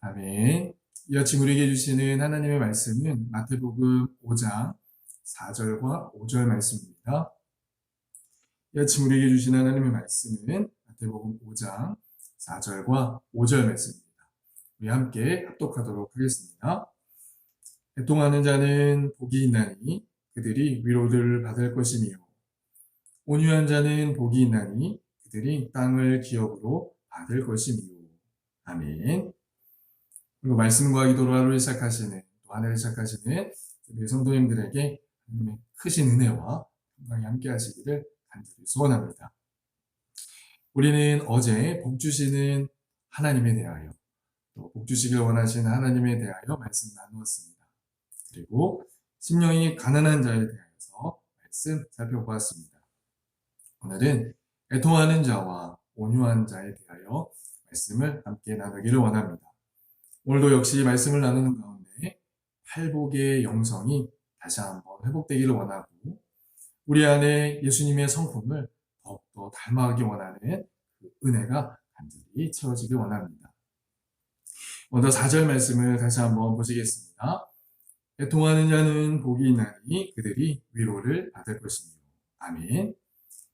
아멘. 이 아침 우리에게 주시는 하나님의 말씀은 마태복음 5장 4절과 5절 말씀입니다. 이 아침 우리에게 주신 하나님의 말씀은 마태복음 5장 4절과 5절 말씀입니다. 우리 함께 합독하도록 하겠습니다. 애통하는 자는 복이 있나니 그들이 위로를 받을 것이며, 온유한 자는 복이 있나니 그들이 땅을 기업으로 받을 것이며. 아멘. 그리고 말씀과 기도로 하루를 시작하시는, 또 하늘을 시작하시는 우리 성도님들에게 하나님의 크신 은혜와 건강히 함께 하시기를 간절히 소원합니다. 우리는 어제 복 주시는 하나님에 대하여, 또 복 주시길 원하시는 하나님에 대하여 말씀 나누었습니다. 그리고 심령이 가난한 자에 대해서 말씀 살펴보았습니다. 오늘은 애통하는 자와 온유한 자에 대하여 말씀을 함께 나누기를 원합니다. 오늘도 역시 말씀을 나누는 가운데 팔복의 영성이 다시 한번 회복되기를 원하고, 우리 안에 예수님의 성품을 더욱더 닮아가기 원하는 그 은혜가 간절히 채워지길 원합니다. 먼저 4절 말씀을 다시 한번 보시겠습니다. 애통하는 자는 복이 있나니 그들이 위로를 받을 것이며. 아멘.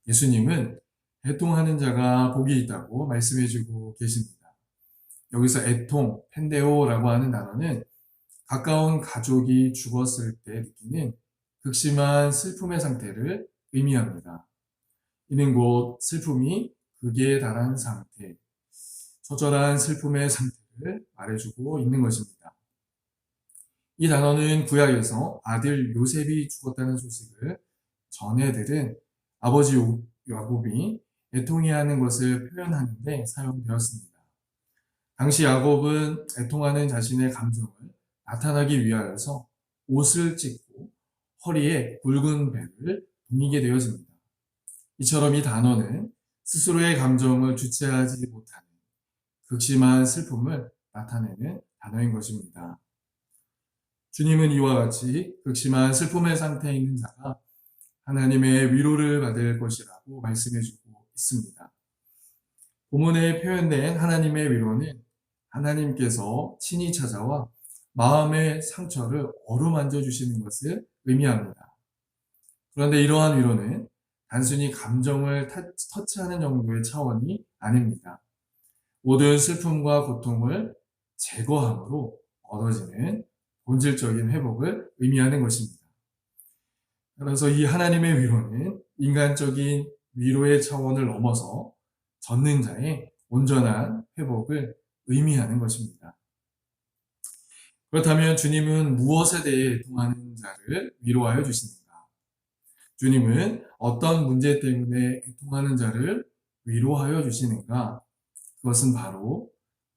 예수님은 애통하는 자가 복이 있다고 말씀해주고 계십니다. 여기서 애통, 펜데오라고 하는 단어는 가까운 가족이 죽었을 때 느끼는 극심한 슬픔의 상태를 의미합니다. 이는 곧 슬픔이 극에 달한 상태, 처절한 슬픔의 상태를 말해주고 있는 것입니다. 이 단어는 구약에서 아들 요셉이 죽었다는 소식을 전해 들은 아버지 야곱이 애통해하는 것을 표현하는 데 사용되었습니다. 당시 야곱은 애통하는 자신의 감정을 나타나기 위하여서 옷을 찢고 허리에 굵은 배를 동이게 되어집니다. 이처럼 이 단어는 스스로의 감정을 주체하지 못하는 극심한 슬픔을 나타내는 단어인 것입니다. 주님은 이와 같이 극심한 슬픔의 상태에 있는 자가 하나님의 위로를 받을 것이라고 말씀해주고 있습니다. 본문에 표현된 하나님의 위로는 하나님께서 친히 찾아와 마음의 상처를 어루만져 주시는 것을 의미합니다. 그런데 이러한 위로는 단순히 감정을 터치하는 정도의 차원이 아닙니다. 모든 슬픔과 고통을 제거함으로 얻어지는 본질적인 회복을 의미하는 것입니다. 따라서 이 하나님의 위로는 인간적인 위로의 차원을 넘어서 젖는 자의 온전한 회복을 의미하는 것입니다. 그렇다면 주님은 무엇에 대해 애통하는 자를 위로하여 주시는가? 주님은 어떤 문제 때문에 애통하는 자를 위로하여 주시는가? 그것은 바로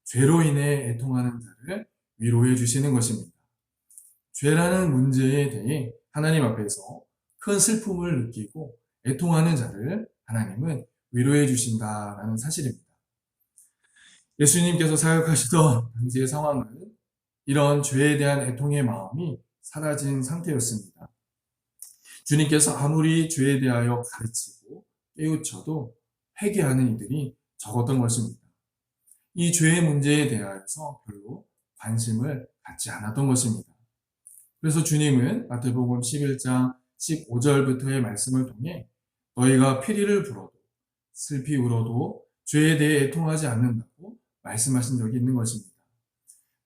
죄로 인해 애통하는 자를 위로해 주시는 것입니다. 죄라는 문제에 대해 하나님 앞에서 큰 슬픔을 느끼고 애통하는 자를 하나님은 위로해 주신다라는 사실입니다. 예수님께서 사역하시던 당시의 상황은 이런 죄에 대한 애통의 마음이 사라진 상태였습니다. 주님께서 아무리 죄에 대하여 가르치고 깨우쳐도 회개하는 이들이 적었던 것입니다. 이 죄의 문제에 대하여서 별로 관심을 갖지 않았던 것입니다. 그래서 주님은 마태복음 11장 15절부터의 말씀을 통해 너희가 피리를 불어도 슬피 울어도 죄에 대해 애통하지 않는다고 말씀하신 적이 있는 것입니다.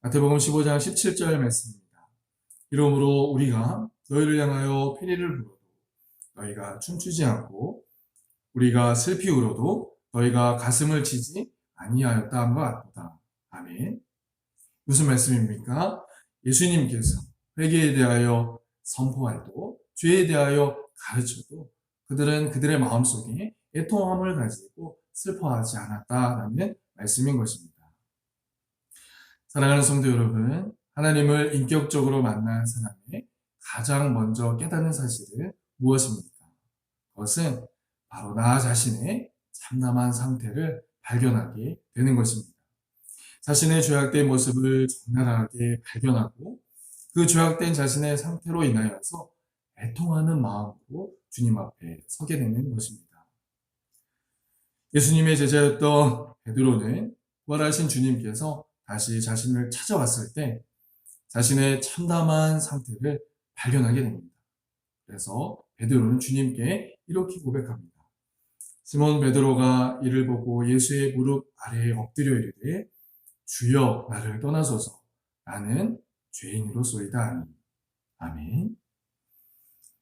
마태복음 15장 17절 말씀입니다. 이러므로 우리가 너희를 향하여 피리를 불어도 너희가 춤추지 않고 우리가 슬피 울어도 너희가 가슴을 치지 아니하였다 한 것 같다. 아멘. 무슨 말씀입니까? 예수님께서 회개에 대하여 선포해도 죄에 대하여 가르쳐도 그들은 그들의 마음속에 애통함을 가지고 슬퍼하지 않았다라는 말씀인 것입니다. 사랑하는 성도 여러분, 하나님을 인격적으로 만난 사람의 가장 먼저 깨닫는 사실은 무엇입니까? 그것은 바로 나 자신의 참담한 상태를 발견하게 되는 것입니다. 자신의 죄악된 모습을 적나라하게 발견하고 그 죄악된 자신의 상태로 인하여서 애통하는 마음으로 주님 앞에 서게 되는 것입니다. 예수님의 제자였던 베드로는 부활하신 주님께서 다시 자신을 찾아왔을 때 자신의 참담한 상태를 발견하게 됩니다. 그래서 베드로는 주님께 이렇게 고백합니다. 시몬 베드로가 이를 보고 예수의 무릎 아래에 엎드려 이르되 주여 나를 떠나소서 나는 죄인으로소이다 하니. 아멘.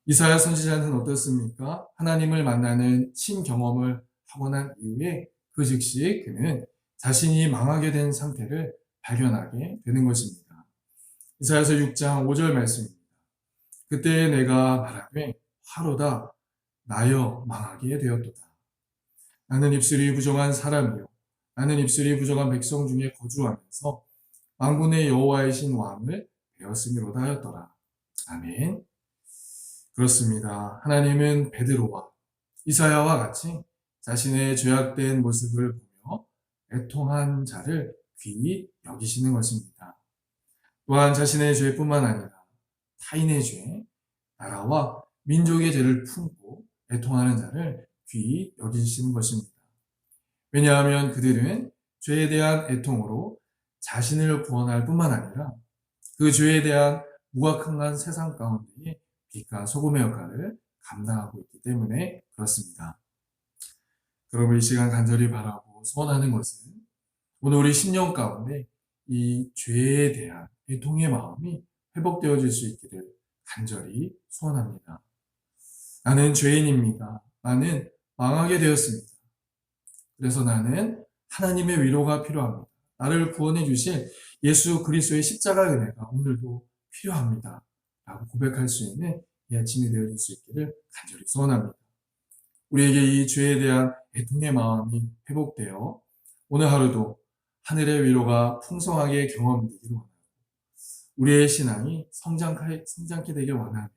이사야 선지자는 어떻습니까? 하나님을 만나는 친경험을 하고 난 이후에 그 즉시 그는 자신이 망하게 된 상태를 발견하게 되는 것입니다. 이사야서 6장 5절 말씀입니다. 그때 내가 말하되 화로다 나여 망하게 되었도다. 나는 입술이 부정한 사람이요 나는 입술이 부정한 백성 중에 거주하면서 만군의 여호와이신 왕을 배웠음이로다 하였더라. 아멘. 그렇습니다. 하나님은 베드로와 이사야와 같이 자신의 죄악된 모습을 보며 애통한 자를 귀히 여기시는 것입니다. 또한 자신의 죄뿐만 아니라 타인의 죄, 나라와 민족의 죄를 품고 애통하는 자를 귀히 여기시는 것입니다. 왜냐하면 그들은 죄에 대한 애통으로 자신을 구원할 뿐만 아니라 그 죄에 대한 무각한 세상 가운데에 빛과 소금의 역할을 감당하고 있기 때문에 그렇습니다. 그러므로 이 시간 간절히 바라고 소원하는 것은 오늘 우리 10년 가운데 이 죄에 대한 애통의 마음이 회복되어질 수 있기를 간절히 소원합니다. 나는 죄인입니다. 나는 망하게 되었습니다. 그래서 나는 하나님의 위로가 필요합니다. 나를 구원해 주실 예수 그리스도의 십자가 은혜가 오늘도 필요합니다. 라고 고백할 수 있는 이 아침이 되어질 수 있기를 간절히 소원합니다. 우리에게 이 죄에 대한 애통의 마음이 회복되어 오늘 하루도 하늘의 위로가 풍성하게 경험되기를 원합니다. 우리의 신앙이 성장케 되길 원하며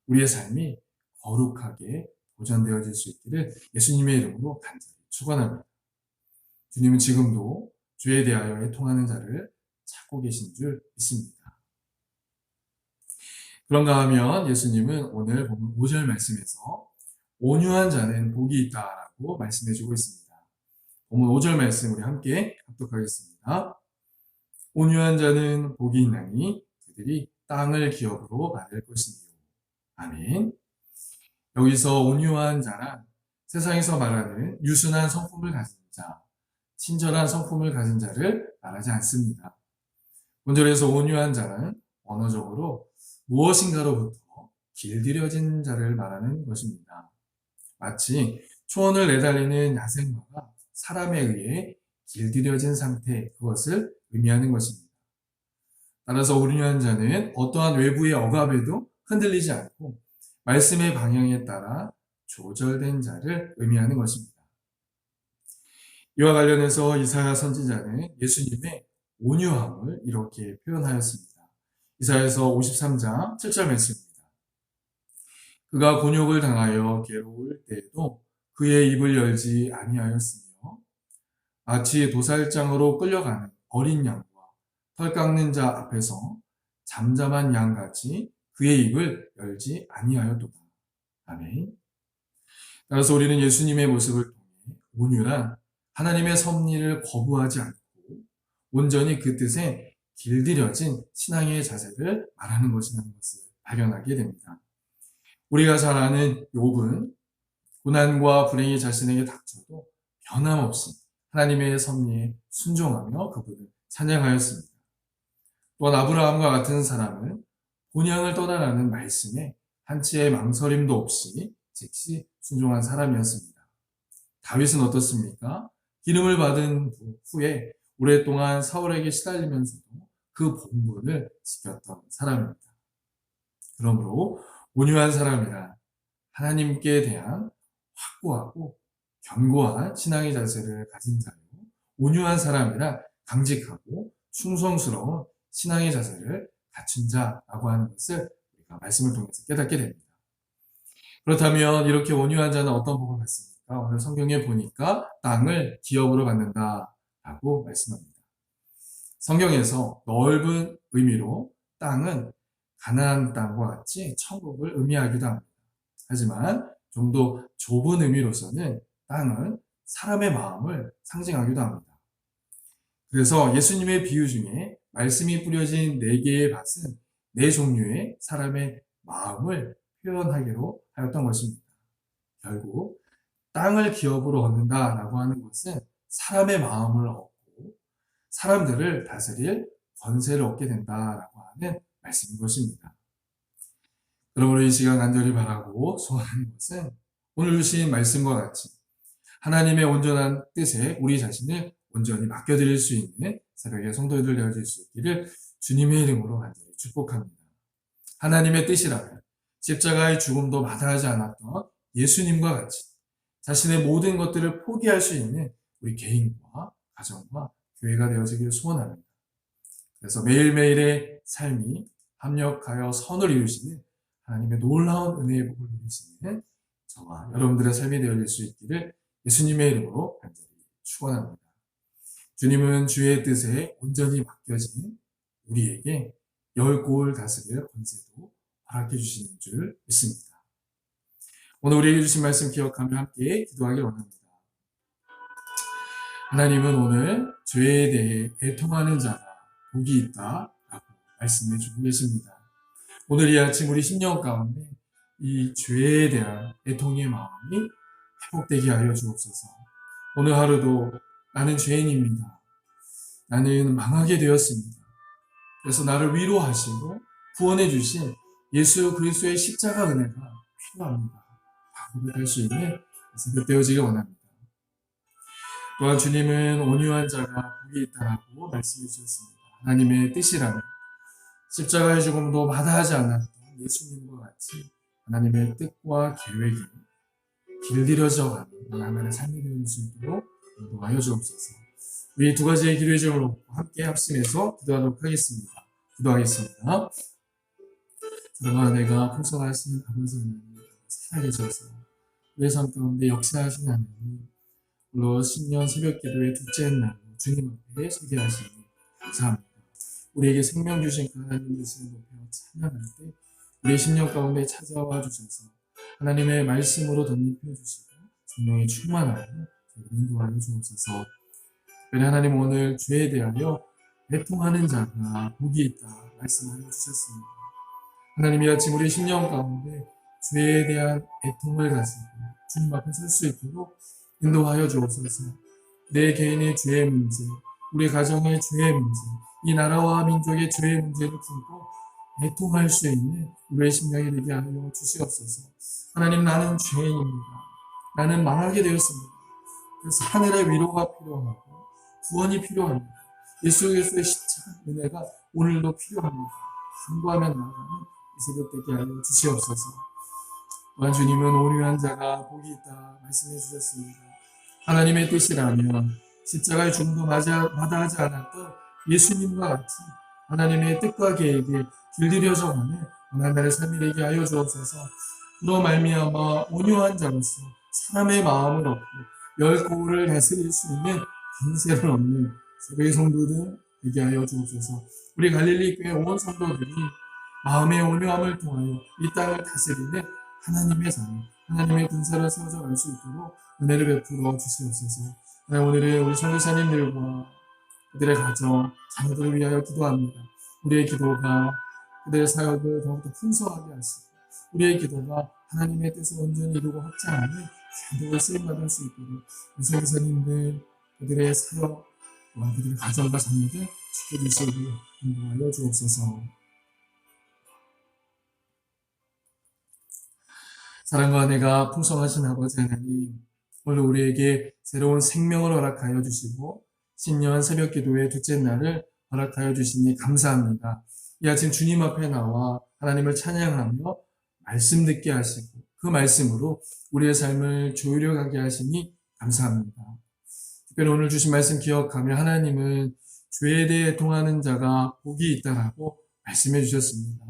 우리의 삶이 거룩하게 보존되어질 수 있기를 예수님의 이름으로 간절히 축원합니다. 주님은 지금도 죄에 대하여 애통하는 자를 찾고 계신 줄 믿습니다. 그런가 하면 예수님은 오늘 보면 5절 말씀에서 온유한 자는 복이 있다라고 말씀해주고 있습니다. 보면 5절 말씀 우리 함께 합독하겠습니다. 온유한 자는 복이 있나니 그들이 땅을 기업으로 받을 것이니요. 아멘. 여기서 온유한 자란 세상에서 말하는 유순한 성품을 가진 자, 친절한 성품을 가진 자를 말하지 않습니다. 본절에서 온유한 자는 언어적으로 무엇인가로부터 길들여진 자를 말하는 것입니다. 마치 초원을 내달리는 야생마가 사람에 의해 길들여진 상태, 그것을 의미하는 것입니다. 따라서 온유한 자는 어떠한 외부의 억압에도 흔들리지 않고 말씀의 방향에 따라 조절된 자를 의미하는 것입니다. 이와 관련해서 이사야 선지자는 예수님의 온유함을 이렇게 표현하였습니다. 이사야서 53장 7절 말씀입니다. 그가 곤욕을 당하여 괴로울 때에도 그의 입을 열지 아니하였으며 마치 도살장으로 끌려가는 어린 양과 털 깎는 자 앞에서 잠잠한 양같이 그의 입을 열지 아니하였도다. 아멘. 따라서 우리는 예수님의 모습을 통해 온유란 하나님의 섭리를 거부하지 않고 온전히 그 뜻에 길들여진 신앙의 자세를 말하는 것이라는 것을 발견하게 됩니다. 우리가 잘 아는 욥은 고난과 불행이 자신에게 닥쳐도 변함없이 하나님의 섭리에 순종하며 그분을 찬양하였습니다. 또한 아브라함과 같은 사람은 본향을 떠나라는 말씀에 한치의 망설임도 없이 즉시 순종한 사람이었습니다. 다윗은 어떻습니까? 기름을 받은 후에 오랫동안 사울에게 시달리면서도 그 본분을 지켰던 사람입니다. 그러므로 온유한 사람이란 하나님께 대한 확고하고 견고한 신앙의 자세를 가진 자요. 온유한 사람이란 강직하고 충성스러운 신앙의 자세를 갖춘 자라고 하는 것을 우리가 말씀을 통해서 깨닫게 됩니다. 그렇다면 이렇게 온유한 자는 어떤 복을 받습니까? 오늘 성경에 보니까 땅을 기업으로 받는다라고 말씀합니다. 성경에서 넓은 의미로 땅은 가나안 땅과 같이 천국을 의미하기도 합니다. 하지만 좀 더 좁은 의미로서는 땅은 사람의 마음을 상징하기도 합니다. 그래서 예수님의 비유 중에 말씀이 뿌려진 네 개의 밭은 네 종류의 사람의 마음을 표현하기로 하였던 것입니다. 결국 땅을 기업으로 얻는다라고 하는 것은 사람의 마음을 얻고 사람들을 다스릴 권세를 얻게 된다라고 하는 말씀인 것입니다. 그러므로 이 시간 간절히 바라고 소원하는 것은 오늘 주신 말씀과 같이 하나님의 온전한 뜻에 우리 자신을 온전히 맡겨드릴 수 있는 새벽의 성도들 되어질 수 있기를 주님의 이름으로 간절히 축복합니다. 하나님의 뜻이라면 십자가의 죽음도 마다하지 않았던 예수님과 같이 자신의 모든 것들을 포기할 수 있는 우리 개인과 가정과 교회가 되어지기를 소원합니다. 그래서 매일매일의 삶이 합력하여 선을 이루시는 하나님의 놀라운 은혜의 복을 누리시는 저와 여러분들의 삶이 되어질 수 있기를 예수님의 이름으로 간절히 축원합니다. 주님은 주의 뜻에 온전히 맡겨진 우리에게 열 골 다스릴 권세도 허락해 주시는 줄 믿습니다. 오늘 우리에게 주신 말씀 기억하며 함께 기도하기 원합니다. 하나님은 오늘 죄에 대해 애통하는 자가 복이 있다라고 말씀해 주고 계십니다. 오늘 이 아침 우리 심령 가운데 이 죄에 대한 애통의 마음이 회복되게 하여 주옵소서. 오늘 하루도 나는 죄인입니다. 나는 망하게 되었습니다. 그래서 나를 위로하시고 구원해 주신 예수 그리스도의 십자가 은혜가 필요합니다. 고백할 수 있는 새벽 되어지기 원합니다. 또한 주님은 온유한 자가 복이 있다라고 말씀해 주셨습니다. 하나님의 뜻이라면 십자가의 죽음도 마다하지 않았던 예수님과 같이 하나님의 뜻과 계획이 길들여져 가는 하나님의 삶이 되어질 수 있도록 인도하여 주옵소서. 우리 두 가지의 기도의 제목을 놓고 함께 합심해서 기도하도록 하겠습니다. 기도하겠습니다. 사랑하는 내가 풍성하신 아버지 하나님 살아계셔서 우리의 삶 가운데 역사하신 하나님, 물론 신년 새벽 기도의 둘째 날 주님 앞에 서게 하시니 감사합니다. 우리에게 생명 주신 그 하나님 되시는 높여 찬양할 때 우리의 심령 가운데 찾아와 주셔서 하나님의 말씀으로 덧입혀 주시고 성령의 충만하여 인도하여 주옵소서. 특별히 하나님 오늘 죄에 대하여 애통하는 자가 복이 있다 말씀하여 주셨습니다. 하나님 이 아침 우리 심령 가운데 죄에 대한 애통을 가지고 주님 앞에 설 수 있도록 인도하여 주옵소서. 내 개인의 죄의 문제, 우리 가정의 죄의 문제, 이 나라와 민족의 죄의 문제를 품고 애통할 수 있는 우리의 심령이 되게 하여 주시옵소서. 하나님 나는 죄인입니다. 나는 망하게 되었습니다. 그래서 하늘의 위로가 필요하고 구원이 필요합니다. 예수 그리스도의 십자가 은혜가 오늘도 필요합니다. 간구하며 나아가는 이 새벽 되게 하여 주시옵소서. 또한 주님은 온유한 자가 복이 있다 말씀해 주셨습니다. 하나님의 뜻이라면 십자가의 죽음도 마다하지 않았던 예수님과 같이 하나님의 뜻과 계획이 길들여져가는 하나님의 삶이 되게 하여 주옵소서. 그로 말미암아 온유한 자로서 사람의 마음을 얻고 열 고울을 다스릴 수 있는 권세를 얻는 새벽의 성도들 되게 하여 주옵소서. 우리 갈릴리 교회 온 성도들이 마음의 온유함을 통하여 이 땅을 다스리는 하나님의 자녀, 하나님의 군사를 세워져 갈 수 있도록 은혜를 베풀어 주시옵소서. 오늘은 우리 선교사님들과 그들의 가정, 자녀들을 위하여 기도합니다. 우리의 기도가 그들의 사역을 더욱더 풍성하게 하시고 우리의 기도가 하나님의 뜻을 온전히 이루고 확장하는 기도를 쓰임받을 수 있도록 우리 선교사님들, 그들의 사역, 또한 그들의 가정과 자녀들 지켜주시고 인도하여 주옵소서. 사랑과 은혜가 풍성하신 아버지 하나님, 오늘 우리에게 새로운 생명을 허락하여 주시고 신년 새벽 기도의 둘째 날을 허락하여 주시니 감사합니다. 이 아침 주님 앞에 나와 하나님을 찬양하며 말씀 듣게 하시고 그 말씀으로 우리의 삶을 조율해가게 하시니 감사합니다. 특별히 오늘 주신 말씀 기억하며 하나님은 죄에 대해 애통하는 자가 복이 있다라고 말씀해 주셨습니다.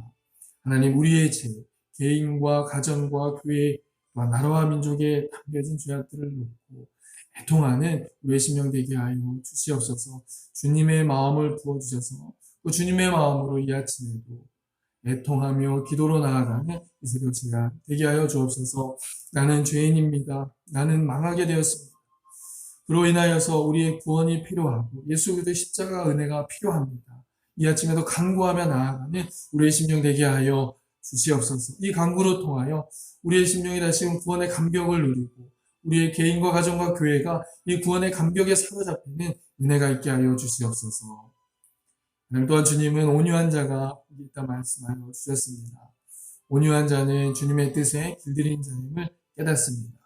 하나님 우리의 죄, 개인과 가정과 교회, 나라와 민족에 담겨진 죄악들을 놓고 애통하는 우리의 심령 되게 하여 주시옵소서. 주님의 마음을 부어주셔서 그 주님의 마음으로 이 아침에도 애통하며 기도로 나아가는 이 새벽 시간 되게 하여 주옵소서. 나는 죄인입니다. 나는 망하게 되었습니다. 그로 인하여서 우리의 구원이 필요하고 예수 그리스도의 십자가 은혜가 필요합니다. 이 아침에도 간구하며 나아가는 우리의 심령 되게 하여 주시옵소서. 이 간구로 통하여 우리의 심령이 다시 구원의 감격을 누리고 우리의 개인과 가정과 교회가 이 구원의 감격에 사로잡히는 은혜가 있게 하여 주시옵소서. 또한 주님은 온유한 자가 있다 말씀하여 주셨습니다. 온유한 자는 주님의 뜻에 길들인 자임을 깨닫습니다.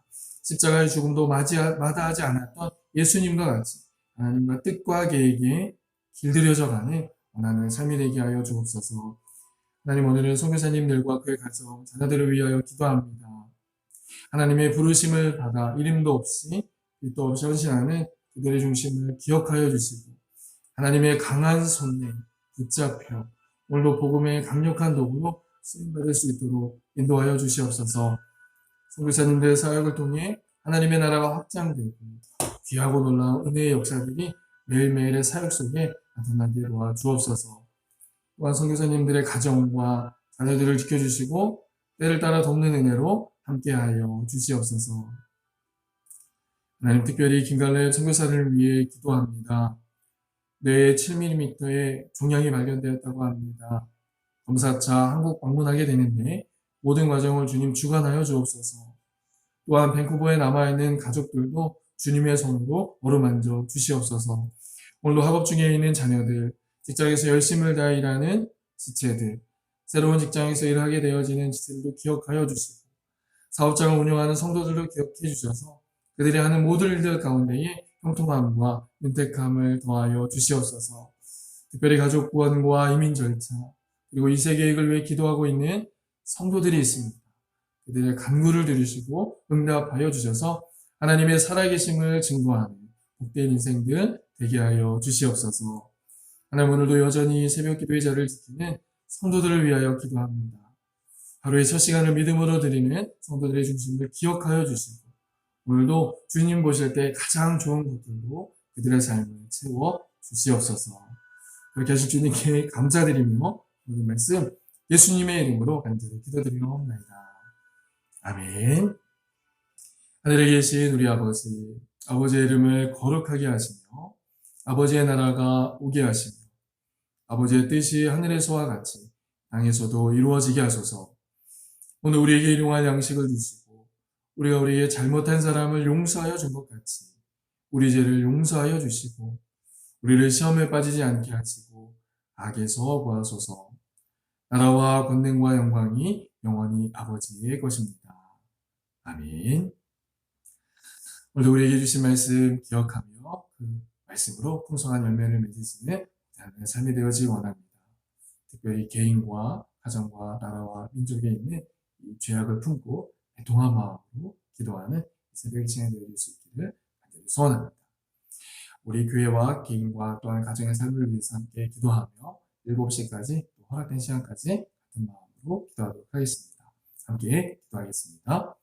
십자가의 죽음도 마다하지 않았던 예수님과 같이 하나님과 뜻과 계획에 길들여져 가는 원하는 삶이 되게 하여 주옵소서. 하나님, 오늘은 선교사님들과 그의 가정, 자녀들을 위하여 기도합니다. 하나님의 부르심을 받아 이름도 없이 빛도 없이 헌신하는 그들의 중심을 기억하여 주시고 하나님의 강한 손에 붙잡혀 오늘도 복음의 강력한 도구로 쓰임받을 수 있도록 인도하여 주시옵소서. 선교사님들의 사역을 통해 하나님의 나라가 확장되고 귀하고 놀라운 은혜의 역사들이 매일매일의 사역 속에 나타나게 도와주옵소서. 또한 선교사님들의 가정과 자녀들을 지켜주시고 때를 따라 돕는 은혜로 함께하여 주시옵소서. 하나님, 특별히 김갈래 선교사를 위해 기도합니다. 뇌에 7mm의 종양이 발견되었다고 합니다. 검사차 한국 방문하게 되는데 모든 과정을 주님 주관하여 주옵소서. 또한 밴쿠버에 남아있는 가족들도 주님의 손으로 어루만져 주시옵소서. 오늘도 학업 중에 있는 자녀들, 직장에서 열심을 다해 일하는 지체들, 새로운 직장에서 일하게 되어지는 지체들도 기억하여 주시고 사업장을 운영하는 성도들도 기억해 주셔서 그들이 하는 모든 일들 가운데에 형통함과 윤택함을 더하여 주시옵소서. 특별히 가족 구원과 이민 절차, 그리고 이 세계획을 위해 기도하고 있는 성도들이 있습니다. 그들의 간구를 들으시고 응답하여 주셔서 하나님의 살아계심을 증거하는 복된 인생들 되게 하여 주시옵소서. 하나님, 오늘도 여전히 새벽 기도의 자리를 지키는 성도들을 위하여 기도합니다. 하루의 첫 시간을 믿음으로 드리는 성도들의 중심을 기억하여 주시고 오늘도 주님 보실 때 가장 좋은 것들로 그들의 삶을 채워 주시옵소서. 그렇게 하신 주님께 감사드리며 오늘 말씀 예수님의 이름으로 간절히 기도드리옵나이다. 아멘. 하늘에 계신 우리 아버지, 아버지의 이름을 거룩하게 하시며 아버지의 나라가 오게 하시며 아버지의 뜻이 하늘에서와 같이 땅에서도 이루어지게 하소서. 오늘 우리에게 일용할 양식을 주시고 우리가 우리의 잘못한 사람을 용서하여 준 것 같이 우리 죄를 용서하여 주시고 우리를 시험에 빠지지 않게 하시고 악에서 구하소서. 나라와 권능과 영광이 영원히 아버지의 것입니다. 아멘. 오늘도 우리에게 주신 말씀 기억하며 그 말씀으로 풍성한 열매를 맺으시는 하나님의 삶이 되어지기 원합니다. 특별히 개인과 가정과 나라와 민족에 있는 이 죄악을 품고 애통한 마음으로 기도하는 새벽이 진행되어질 수 있기를 간절히 소원합니다. 우리 교회와 개인과 또한 가정의 삶을 위해서 함께 기도하며 7시까지 또 허락된 시간까지 같은 마음으로 기도하도록 하겠습니다. 함께 기도하겠습니다.